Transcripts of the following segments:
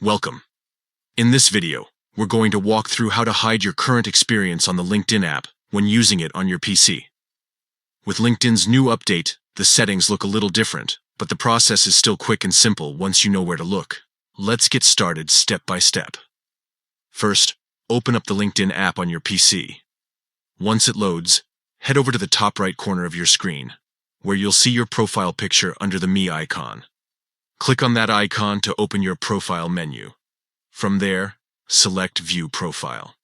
Welcome. In this video, we're going to walk through how to hide your current experience on the LinkedIn app when using it on your PC. With LinkedIn's new update, the settings look a little different, but the process is still quick and simple once you know where to look. Let's get started step by step. First, open up the LinkedIn app on your PC. Once it loads, head over to the top right corner of your screen, where you'll see your profile picture under the Me icon. Click on that icon to open your profile menu. From there, select View Profile.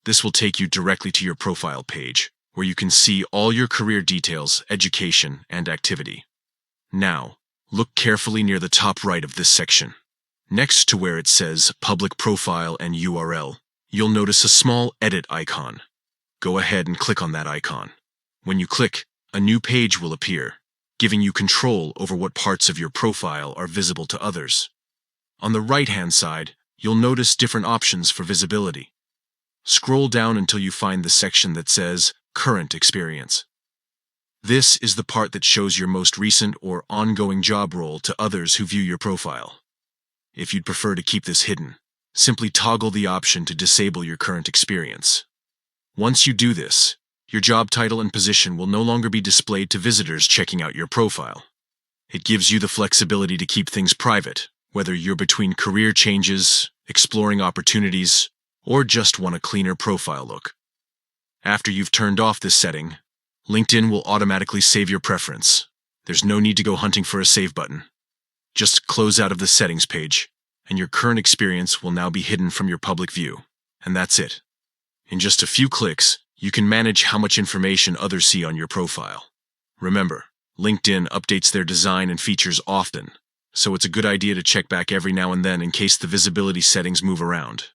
This will take you directly to your profile page, where you can see all your career details, education, and activity. Now, look carefully near the top right of this section. Next to where it says Public Profile and URL, you'll notice a small Edit icon. Go ahead and click on that icon. When you click, a new page will appear, giving you control over what parts of your profile are visible to others. On the right-hand side, you'll notice different options for visibility. Scroll down until you find the section that says Current Experience. This is the part that shows your most recent or ongoing job role to others who view your profile. If you'd prefer to keep this hidden, simply toggle the option to disable your current experience. Once you do this, your job title and position will no longer be displayed to visitors checking out your profile. It gives you the flexibility to keep things private, whether you're between career changes, exploring opportunities, or just want a cleaner profile look. After you've turned off this setting, LinkedIn will automatically save your preference. There's no need to go hunting for a save button. Just close out of the settings page, and your current experience will now be hidden from your public view. And that's it. In just a few clicks, you can manage how much information others see on your profile. Remember, LinkedIn updates their design and features often, so it's a good idea to check back every now and then in case the visibility settings move around.